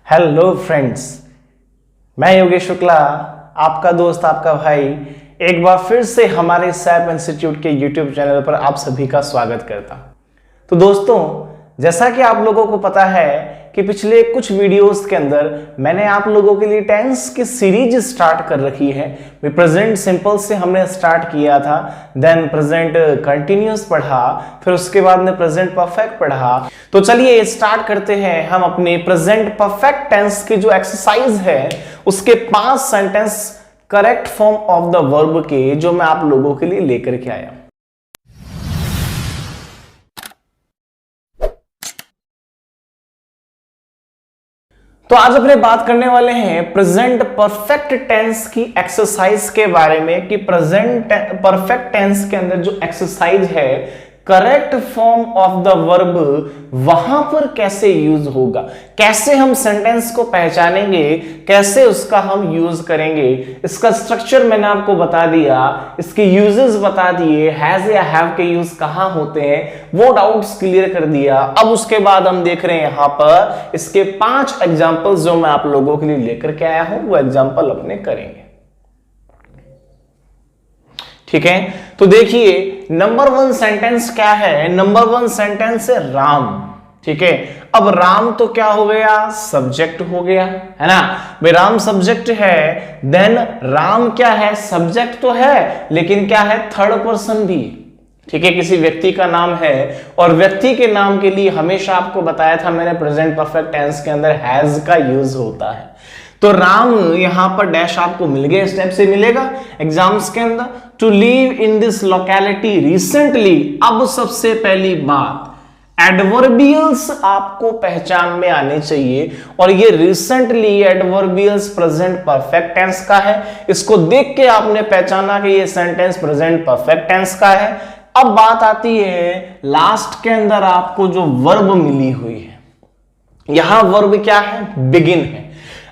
Hello friends, मैं योगेश शुक्ला, आपका दोस्त, आपका भाई, एक बार फिर से हमारे सैप इंस्टीट्यूट के यूट्यूब चैनल पर आप सभी का स्वागत करता हूं। तो दोस्तों, जैसा कि आप लोगों को पता है कि पिछले कुछ वीडियोस के अंदर मैंने आप लोगों के लिए टेंस की सीरीज स्टार्ट कर रखी है। प्रेजेंट सिंपल से हमने स्टार्ट किया था, देन प्रेजेंट कंटिन्यूअस पढ़ा, फिर उसके बाद में प्रेजेंट परफेक्ट पढ़ा। तो चलिए स्टार्ट करते हैं हम अपने प्रेजेंट परफेक्ट टेंस की जो एक्सरसाइज है उसके 5 sentence correct form of the verb के जो मैं आप लोगों के लिए लेकर के आया। तो आज अपने बात करने वाले हैं प्रेजेंट परफेक्ट टेंस की एक्सरसाइज के बारे में कि प्रेजेंट परफेक्ट टेंस के अंदर जो एक्सरसाइज है correct form of the verb वहां पर कैसे यूज होगा, कैसे हम सेंटेंस को पहचानेंगे, कैसे उसका हम यूज करेंगे। इसका स्ट्रक्चर मैंने आपको बता दिया, इसके यूजेस बता दिए, हैज या हैव के यूज कहां होते हैं वो डाउट्स क्लियर कर दिया। अब उसके बाद हम देख रहे हैं यहां पर इसके 5 एग्जांपल्स जो मैं आप लोगों के लिए लेकर के आया हूं वो एग्जांपल अपने करेंगे। ठीक है, तो देखिए नंबर 1 सेंटेंस क्या है। नंबर 1 सेंटेंस है राम। ठीक है, अब राम तो क्या हो गया, सब्जेक्ट हो गया, है ना भाई। राम सब्जेक्ट है, देन राम क्या है, सब्जेक्ट तो है लेकिन क्या है, थर्ड पर्सन भी। ठीक है, किसी व्यक्ति का नाम है और व्यक्ति के नाम के लिए हमेशा आपको बताया था मैंने प्रेजेंट परफेक्ट टेंस के अंदर हैज का यूज होता है। तो राम यहां पर डैश आपको मिल गया, स्टेप से मिलेगा एग्जाम्स के अंदर। To live in this locality recently. अब सबसे पहली बात, एडवर्बियल्स आपको पहचान में आने चाहिए और ये recently adverbials present perfect tense का है। इसको देख के आपने पहचाना कि ये सेंटेंस प्रेजेंट परफेक्ट टेंस का है। अब बात आती है लास्ट के अंदर आपको जो वर्ब मिली हुई है, यहां वर्ब क्या है, बिगिन है।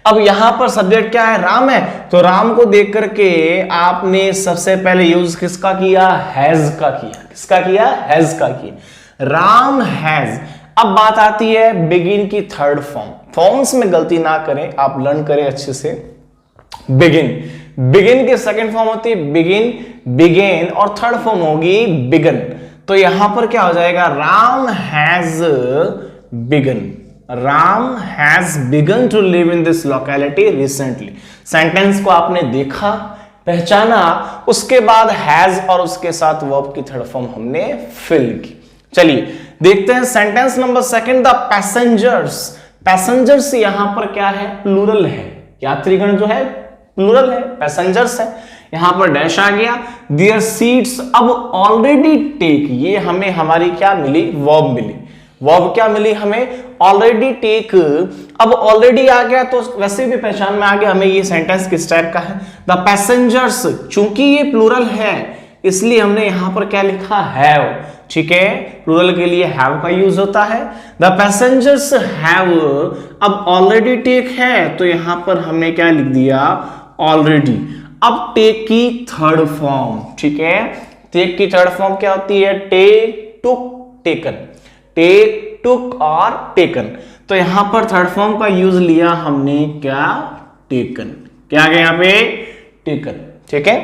अब यहां पर सब्जेक्ट क्या है, राम है, तो राम को देख करके आपने सबसे पहले यूज किसका किया, हैज का किया। किसका किया, हैज का किया। राम हैज। अब बात आती है बिगिन की थर्ड फॉर्म। फॉर्म्स में गलती ना करें, आप लर्न करें अच्छे से। बिगिन, बिगिन की सेकंड फॉर्म होती है बिगिन, बिगेन, और थर्ड फॉर्म होगी बिगन। तो यहां पर क्या हो जाएगा, Ram has begun. Ram has begun to live in this locality recently. Sentence को आपने देखा, पहचाना, उसके बाद हैज और उसके साथ वर्ब की थर्ड फॉर्म हमने फिल की। चलिए देखते हैं sentence number 2, the passengers. Passengers यहां पर क्या है, प्लूरल है। यात्रीगण जो है प्लूरल है, पैसेंजर्स है। यहां पर डैश आ गया। देयर सीट्स, अब ऑलरेडी टेक, ये हमें हमारी क्या मिली, वर्ब मिली। वर्ब क्या मिली हमें, ऑलरेडी टेक। अब ऑलरेडी आ गया तो वैसे भी पहचान में आ गया हमें ये सेंटेंस किस टाइप का है। द पैसेंजर्स, चूंकि ये प्लूरल है इसलिए हमने यहां पर क्या लिखा, हैव। ठीक है, प्लूरल के लिए हैव का यूज होता है। द पैसेंजर्स हैव, अब ऑलरेडी टेक है तो यहां पर हमने क्या लिख दिया, ऑलरेडी। अब टेक की थर्ड फॉर्म, ठीक है, टेक की थर्ड फॉर्म क्या होती है, टेक, टुक, टेकन। टेक, टुक और टेकन। तो यहां पर थर्ड फॉर्म का यूज लिया हमने, क्या, टेकन। क्या आ गया यहां पे, टेकन। ठीक है,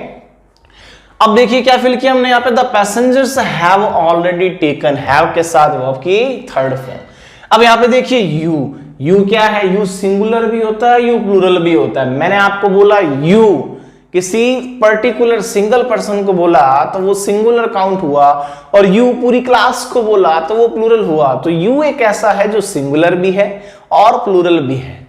अब देखिए क्या फिल किया हमने यहां पे, the passengers have already taken, have के साथ वर्ब की थर्ड फॉर्म। अब यहां पे देखिए यू, यू क्या है, यू सिंगुलर भी होता है, यू प्लूरल भी होता है। मैंने आपको बोला यू, किसी पर्टिकुलर सिंगल पर्सन को बोला तो वो सिंगुलर काउंट हुआ, और यू पूरी क्लास को बोला तो वो प्लूरल हुआ। तो यू एक ऐसा है जो सिंगुलर भी है और प्लूरल भी है।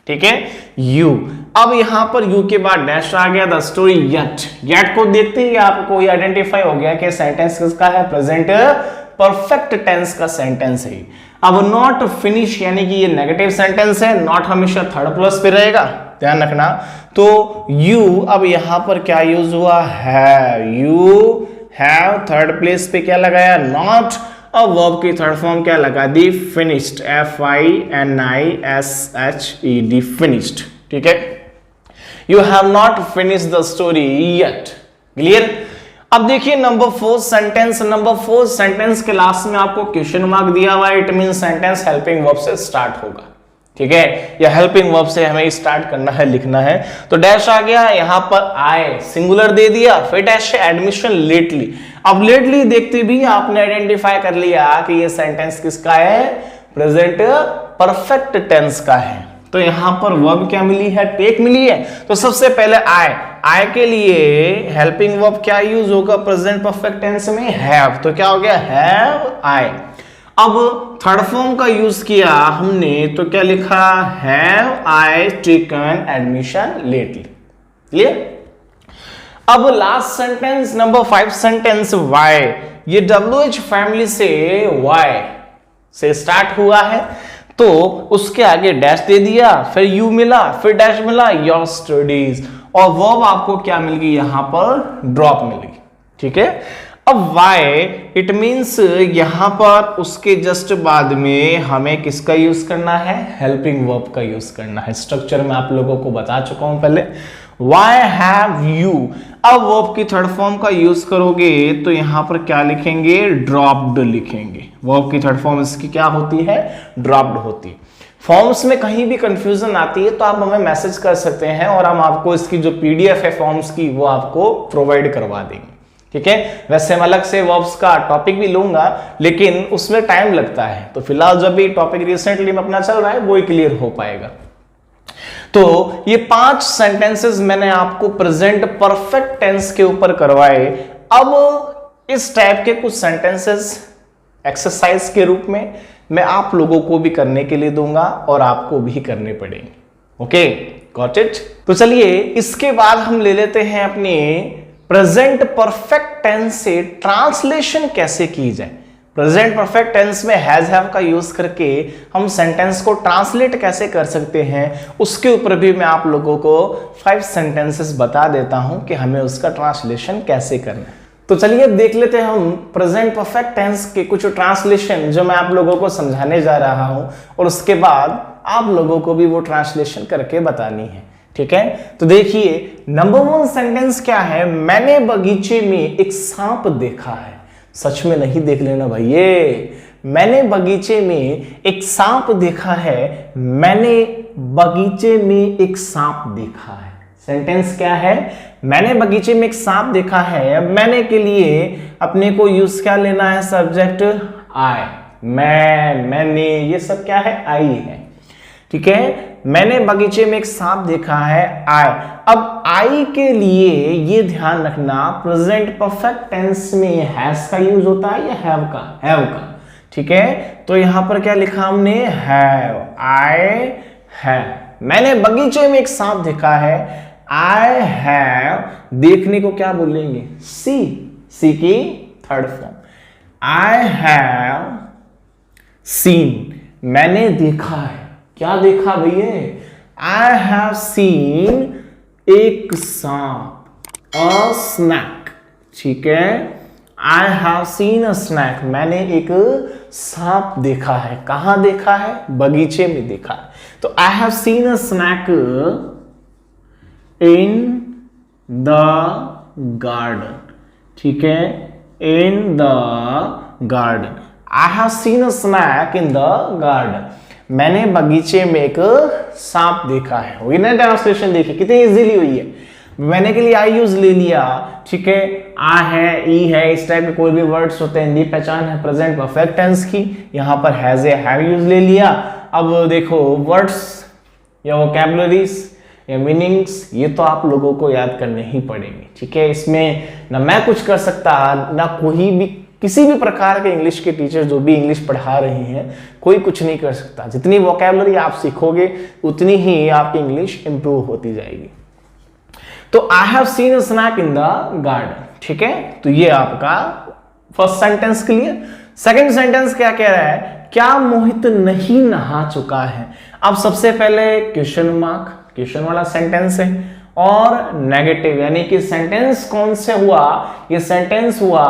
ठीक है, यू। अब यहां पर यू के बाद डैश आ गया, द स्टोरी येट। येट को देखते ही आपको ये आइडेंटिफाई हो गया कि सेंटेंस किसका है, प्रेजेंट परफेक्ट टेंस का सेंटेंस है। अब नॉट फिनिश यानी कि ये नेगेटिव सेंटेंस है, नॉट हमेशा थर्ड प्लस पे रहेगा, ध्यान रखना। तो यू, अब यहां पर क्या यूज हुआ, have. You have, third place पे क्या लगाया, नॉट, और वर्ब की थर्ड फॉर्म क्या लगा दी, फिनिश्ड, FINISHED, फिनिश्ड। ठीक है, you have not finished the story yet. Clear. अब देखिए नंबर 4 सेंटेंस। नंबर 4 सेंटेंस के लास्ट में आपको क्वेश्चन मार्क दिया हुआ है, it mean sentence helping verb से स्टार्ट होगा। ठीक है, या हेल्पिंग वर्ब से हमें स्टार्ट करना है, लिखना है। तो डैश आ गया, यहां पर आए सिंगुलर दे दिया, फिर डैश है एडमिशन लेटली। अब लेटली देखते भी आपने आइडेंटिफाई कर लिया कि ये सेंटेंस किसका है, प्रेजेंट परफेक्ट टेंस का है। तो यहां पर वर्ब क्या मिली है, टेक मिली है। तो सबसे पहले आए के लिए हेल्पिंग वर्ब क्या यूज होगा प्रेजेंट परफेक्ट टेंस में, हैव। तो क्या हो गया, हैव आए। अब थर्ड फॉर्म का यूज किया हमने, तो क्या लिखा, have I taken admission lately. Clear. अब last sentence number 5 sentence why, ये WH फैमिली से वाई से स्टार्ट हुआ है, तो उसके आगे डैश दे दिया, फिर यू मिला, फिर डैश मिला, योर स्टडीज, और वर्ब आपको क्या मिल गई, यहां पर ड्रॉप मिल गई। ठीक है। अब वाई इट मींस यहां पर उसके जस्ट बाद में हमें किसका यूज करना है, हेल्पिंग वर्ब का यूज करना है। स्ट्रक्चर में आप लोगों को बता चुका हूं पहले। वाई हैव यू, अब वर्ब की थर्ड फॉर्म का यूज करोगे तो यहां पर क्या लिखेंगे, ड्रॉप्ड लिखेंगे। वर्ब की थर्ड फॉर्म इसकी क्या होती है, ड्रॉप्ड होती है। फॉर्म्स में कहीं भी कंफ्यूजन आती है तो आप हमें मैसेज कर सकते हैं और हम आपको इसकी जो PDF है फॉर्म्स की वो आपको प्रोवाइड करवा देंगे। ठीक है। वैसे हम अलग से वर्ब्स का टॉपिक भी लूंगा, लेकिन उसमें टाइम लगता है, तो फिलहाल जब भी टॉपिक रिसेंटली में अपना चल रहा है वो ही क्लियर हो पाएगा। तो ये 5 सेंटेंसेस मैंने आपको प्रेजेंट परफेक्ट टेंस के ऊपर करवाए। अब इस टाइप के कुछ सेंटेंसेस एक्सरसाइज के रूप में मैं आप लोगों को भी करने के लिए दूंगा और आपको भी करने पड़ेंगे। Okay, got it. तो चलिए इसके बाद हम ले लेते हैं अपने प्रेजेंट परफेक्ट टेंस से ट्रांसलेशन कैसे की जाए। प्रेजेंट परफेक्ट टेंस में हैज हैव का यूज करके हम सेंटेंस को ट्रांसलेट कैसे कर सकते हैं, उसके ऊपर भी मैं आप लोगों को 5 सेंटेंसेस बता देता हूं कि हमें उसका ट्रांसलेशन कैसे करना है। तो चलिए देख लेते हैं हम प्रेजेंट परफेक्ट टेंस के कुछ ट्रांसलेशन जो मैं आप लोगों को समझाने जा रहा हूं, और उसके बाद आप लोगों को भी वो ट्रांसलेशन करके बतानी है। ठीक है। तो देखिए नंबर 1 सेंटेंस क्या है, मैंने बगीचे में एक सांप देखा है। सच में नहीं देख लेना भैये, मैंने बगीचे में एक सांप देखा है, मैंने बगीचे में एक सांप देखा है। सेंटेंस क्या है, मैंने बगीचे में एक सांप देखा है। अब मैंने के लिए अपने को यूज क्या लेना है, सब्जेक्ट आई, मैंने, ये सब क्या है, आई है। ठीक है। मैंने बगीचे में एक सांप देखा है, आई। अब आई के लिए ये ध्यान रखना प्रेजेंट परफेक्ट टेंस में हैज का यूज होता है या हैव का, हैव का। ठीक है। तो यहां पर क्या लिखा हमने, हैव, आई हैव। मैंने बगीचे में एक सांप देखा है, आई हैव। देखने को क्या बोलेंगे, सी की third form, I have scene, मैंने देखा है। क्या देखा भैया, आई हैव सीन एक सांप, अ स्नैक। ठीक है। I have seen a snack, मैंने एक सांप देखा है। कहां देखा है, बगीचे में देखा है। तो I have seen a snack in the garden. ठीक है, in the garden, I have seen a snack in the garden, मैंने बगीचे में एक सांप देखा है। हुई ना ट्रांसलेशन, देखिए कितनी इजीली हुई है। मैंने के लिए आई यूज ले लिया। ठीक है, आ है, ई है, इस टाइप के कोई भी वर्ड्स होते हैं, हिंदी पहचान है प्रेजेंट परफेक्ट टेंस की। यहां पर हैज ए, हैव यूज ले लिया। अब देखो वर्ड्स या वोकैबुलरीज या मीनिंग्स, ये तो आप लोगों को याद करने ही पड़ेंगे। ठीक है। इसमें ना मैं कुछ कर सकता, ना कोई भी, किसी भी प्रकार के इंग्लिश के टीचर जो भी इंग्लिश पढ़ा रहे हैं, कोई कुछ नहीं कर सकता। जितनी वोकैबुलरी आप सीखोगे उतनी ही आपकी इंग्लिश इंप्रूव होती जाएगी। तो I have seen a snack in the garden. ठीक है। तो ये आपका first sentence clear. Second sentence क्या कह रहा है, क्या मोहित नहीं नहा चुका है। अब सबसे पहले क्वेश्चन मार्क, क्वेश्चन वाला सेंटेंस है, और नेगेटिव, यानी कि सेंटेंस कौन से हुआ, ये सेंटेंस हुआ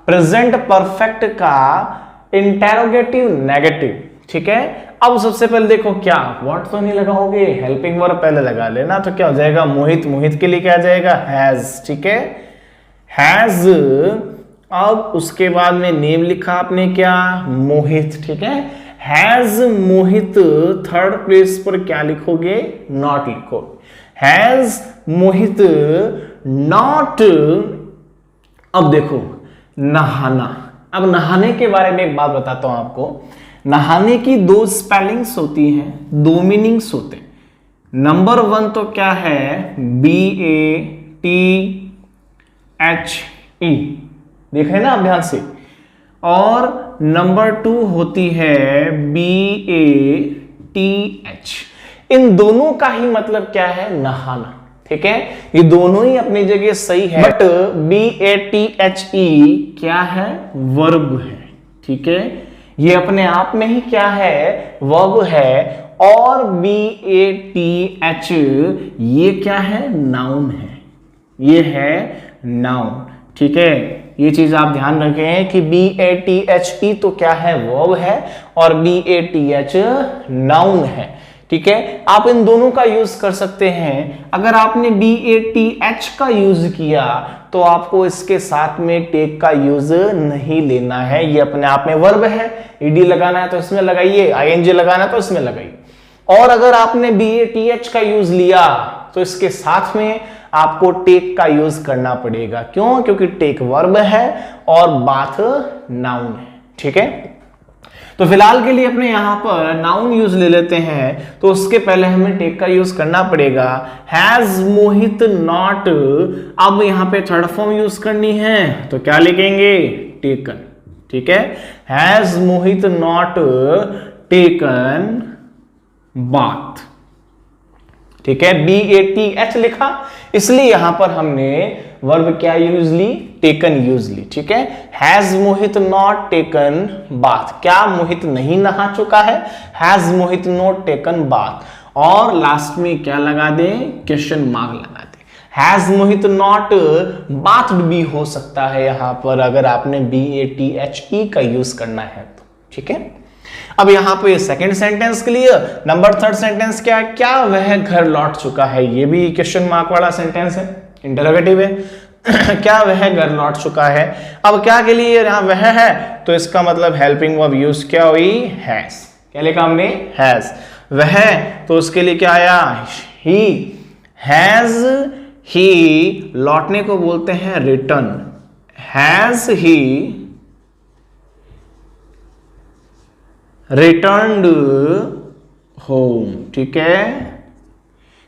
प्रेजेंट परफेक्ट का इंटेरोगेटिव नेगेटिव। ठीक है। अब सबसे पहले देखो क्या, व्हाट तो नहीं लगाओगे, हेल्पिंग वर्ब पहले लगा लेना। तो क्या हो जाएगा, मोहित, मोहित के लिए क्या आ जाएगा, हैज। ठीक है, हैज। अब उसके बाद में नेम लिखा आपने क्या, मोहित। ठीक है। हैज मोहित थर्ड प्लेस पर क्या लिखोगे? नॉट लिखोगे। Has Mohit not. अब देखो नहाना, अब नहाने के बारे में एक बात बताता हूं आपको। नहाने की दो स्पेलिंग्स होती हैं, दो मीनिंग्स होते हैं। नंबर 1 तो क्या है? BATHE, देख रहे हैं ना आप ध्यान से। और नंबर 2 होती है BATH। इन दोनों का ही मतलब क्या है? नहाना। ठीक है, ये दोनों ही अपनी जगह सही है, बट BATHE क्या है? वर्ब है। ठीक है, ये अपने आप में ही क्या है? वर्ब है। और BATH ये क्या है? नाउन है। ये है नाउन। ठीक है, ये चीज आप ध्यान रखें कि BATHE तो क्या है? वर्ब है, और BATH नाउन है। ठीक है, आप इन दोनों का यूज कर सकते हैं। अगर आपने BATH का यूज किया तो आपको इसके साथ में टेक का यूज नहीं लेना है, ये अपने आप में वर्ब है। ED लगाना है तो इसमें लगाइए, ING लगाना है तो इसमें लगाइए। और अगर आपने BATH का यूज लिया तो इसके साथ में आपको टेक का यूज करना पड़ेगा। क्यों? क्योंकि टेक वर्ब है और बाथ नाउन है। ठीक है, तो फिलहाल के लिए अपने यहां पर नाउन यूज ले लेते हैं, तो उसके पहले हमें टेक का यूज करना पड़ेगा। हैज मोहित नॉट, अब यहां पे थर्ड फॉर्म यूज करनी है तो क्या लिखेंगे? टेकन। ठीक है, has Mohit not taken bath. ठीक है, BATH लिखा, इसलिए यहां पर हमने वर्ब क्या यूज ली? टेकन यूज ली। ठीक है, has Mohit not taken bath, क्या मोहित नहीं नहा चुका है? Has Mohit not taken bath. और लास्ट में क्या लगा दे? क्वेश्चन मार्क लगा दे। हैज मोहित नॉट बाथड भी हो सकता है यहां पर, अगर आपने BATHE का यूज करना है तो। ठीक है, अब यहां पे second sentence clear. Number third sentence क्या है? क्या वह घर लौट चुका है? ये भी क्वेश्चन मार्क वाला सेंटेंस है, इंटरोगेटिव है। क्या वह घर लौट चुका है? अब क्या के लिए यहां वह है, तो इसका मतलब हेल्पिंग वर्ब यूज क्या हुई? हैज। क्या लिखा हमने? हैज। वह, तो उसके लिए क्या आया? ही। हैज ही लौटने को बोलते हैं return. Has he returned home. ठीक है,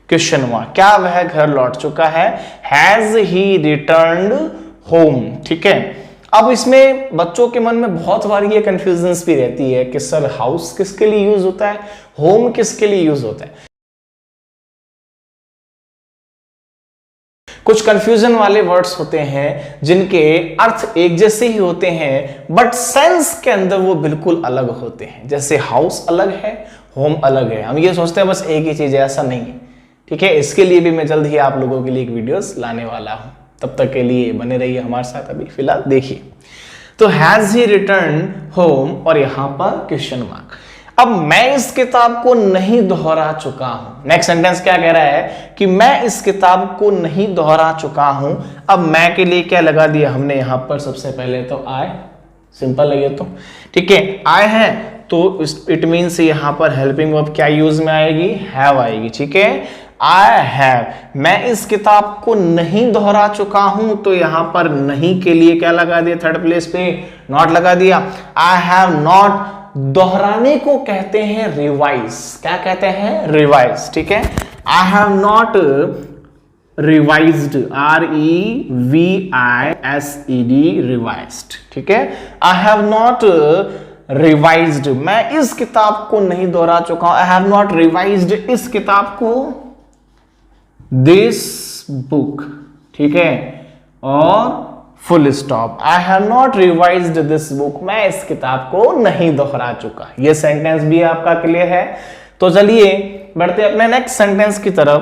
क्वेश्चन हुआ क्या वह घर लौट चुका है? Has he returned home. ठीक है, अब इसमें बच्चों के मन में बहुत बार ये कंफ्यूजन भी रहती है कि सर हाउस किसके लिए यूज होता है, होम किसके लिए यूज होता है। कुछ कंफ्यूजन वाले वर्ड्स होते हैं जिनके अर्थ एक जैसे ही होते हैं, बट सेंस के अंदर वो बिल्कुल अलग होते हैं। जैसे हाउस अलग है, होम अलग है। हम ये सोचते हैं बस एक ही चीज है, ऐसा नहीं है। ठीक है, इसके लिए भी मैं जल्द ही आप लोगों के लिए एक वीडियोस लाने वाला हूं, तब तक के लिए बने रहिए हमारे साथ। अभी फिलहाल देखिए, तो हैज ही रिटर्न होम और यहां पर क्वेश्चन मार्क। अब मैं इस किताब को नहीं दोहरा चुका हूं। नेक्स्ट सेंटेंस क्या कह रहा है कि मैं इस किताब को नहीं दोहरा चुका हूं। अब मैं के लिए क्या लगा दिया हमने यहां पर? सबसे पहले तो आई, सिंपल लगे तो। ठीक है, आई है तो इट मीन्स यहां पर हेल्पिंग वर्ब क्या यूज में आएगी? हैव आएगी। ठीक है, आई हैव, मैं इस किताब को नहीं दोहरा चुका हूं, तो यहां पर नहीं के लिए क्या लगा दिया? थर्ड प्लेस पे नॉट लगा दिया। आई हैव नॉट, दोहराने को कहते हैं रिवाइज। क्या कहते हैं? रिवाइज। ठीक है, I have not revised, REVISED, revised. ठीक है, आई हैव नॉट रिवाइज्ड, मैं इस किताब को नहीं दोहरा चुका हूं। आई हैव नॉट रिवाइज्ड इस किताब को, दिस बुक। ठीक है, और full stop. I have not revised this book, मैं इस किताब को नहीं दोहरा चुका। ये सेंटेंस भी आपका क्लियर है। तो चलिए बढ़ते अपने नेक्स्ट सेंटेंस की तरफ।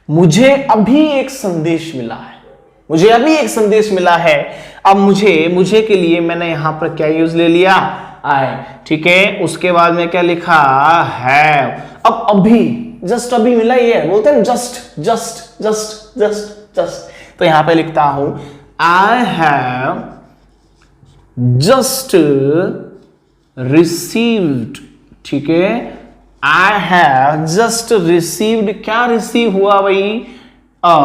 मुझे अभी एक संदेश मिला है, मुझे अभी एक संदेश मिला है। अब मुझे के लिए मैंने यहां पर क्या यूज ले लिया? आई। ठीक है, उसके बाद में क्या लिखा? हैव। अब अभी, जस्ट अभी मिला, ये बोलते हैं just just just just just. तो यहां पे लिखता हूं I have just रिसीव्ड, ठीक है, आई हैव जस्ट रिसीव्ड, क्या रिसीव हुआ भाई, a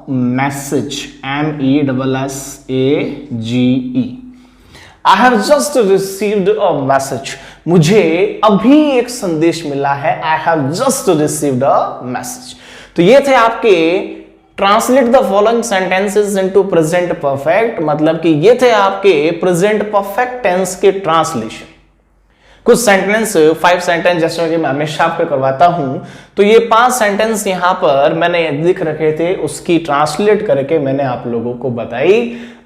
message, MESSAGE, I have just received a message, मुझे अभी एक संदेश मिला है, I have just received a message. तो ये थे आपके translate the following sentences into present perfect, मतलब कि ये थे आपके प्रेजेंट परफेक्ट टेंस के ट्रांसलेशन। कुछ सेंटेंस, 5 सेंटेंस जैसे कि मैं हमेशा आपको करवाता हूं, तो ये 5 सेंटेंस यहां पर मैंने लिख रखे थे, उसकी ट्रांसलेट करके मैंने आप लोगों को बताई।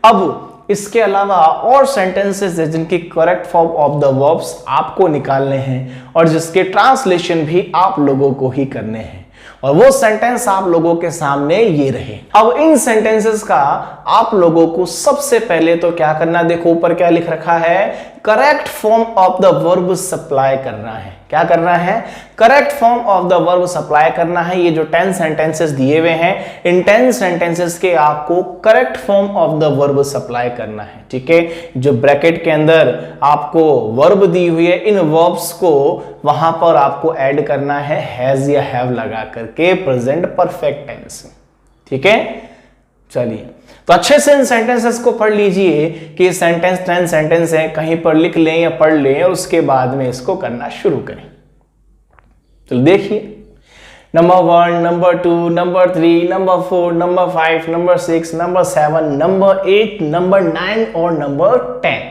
अब इसके अलावा और सेंटेंसेस है जिनकी correct form of the verbs आपको निकालने हैं और जिसके ट्रांसलेशन भी आप लोगों को ही करने हैं, और वो सेंटेंस आप लोगों के सामने ये रहे। अब इन सेंटेंसेस का आप लोगों को सबसे पहले तो क्या करना, देखो ऊपर क्या लिख रखा है, correct form of the verb supply करना है। क्या करना है, correct form of the verb supply करना है। ये जो 10 सेंटेंसेस दिए हुए हैं, इन 10 सेंटेंसेस के आपको correct form of the verb supply करना है, ठीक है। जो ब्रैकेट के अंदर आपको वर्ब दी हुई है, इन वर्ब्स को वहां पर आपको ऐड करना है हैज या हैव लगा करके प्रेजेंट परफेक्ट टेंस, ठीक है। चलिए, तो अच्छे से इन सेंटेंसेस को पढ़ लीजिए कि सेंटेंस 10 सेंटेंस है, कहीं पर लिख लें या पढ़ लें और उसके बाद में इसको करना शुरू करें। तो देखिए, number 1, number 2, number 3, number 4, number 5, number 6, number 7, number 8, number 9 और नंबर 10।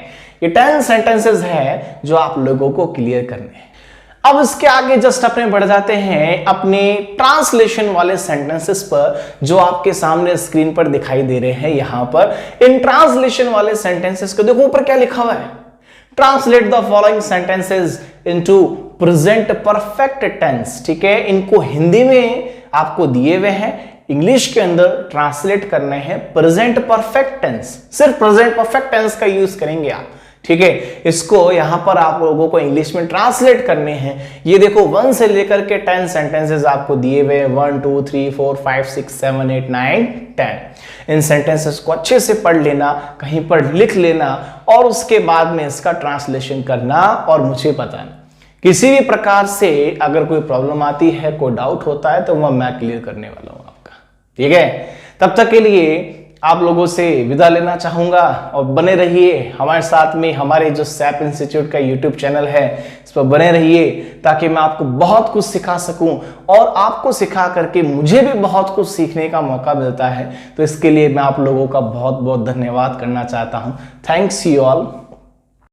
ये 10 सेंटेंसेस है जो आप लोगों को क्लियर करने हैं। अब इसके आगे जस्ट अपने बढ़ जाते हैं अपने ट्रांसलेशन वाले सेंटेंसेस पर, जो आपके सामने स्क्रीन पर दिखाई दे रहे हैं। यहां पर इन ट्रांसलेशन वाले सेंटेंसेस को देखो, ऊपर क्या लिखा हुआ है, translate the following sentences into present perfect tense, ठीक है। इनको हिंदी में आपको दिए हुए हैं, इंग्लिश के अंदर ट्रांसलेट करने हैं प्रेजेंट परफेक्ट टेंस, सिर्फ प्रेजेंट परफेक्ट टेंस का यूज करेंगे आप, ठीक है। इसको यहां पर आप लोगों को इंग्लिश में ट्रांसलेट करने हैं। ये देखो 1 से लेकर के 10 सेंटेंसेस आपको दिए हुए, 1 2 3 4 5 6 7 8 9 10। इन सेंटेंसेस को अच्छे से पढ़ लेना, कहीं पर लिख लेना और उसके बाद में इसका ट्रांसलेशन करना और मुझे बताना। किसी भी प्रकार से अगर कोई प्रॉब्लम आती है, कोई डाउट होता है, तो वह मैं क्लियर करने वाला हूं आपका, ठीक है। तब तक के लिए आप लोगों से विदा लेना चाहूंगा और बने रहिए हमारे साथ में। हमारे जो सैप इंस्टीट्यूट का यूट्यूब चैनल है, इस पर बने रहिए ताकि मैं आपको बहुत कुछ सिखा सकूं और आपको सिखा करके मुझे भी बहुत कुछ सीखने का मौका मिलता है। तो इसके लिए मैं आप लोगों का बहुत बहुत धन्यवाद करना चाहता हूं। Thanks you all.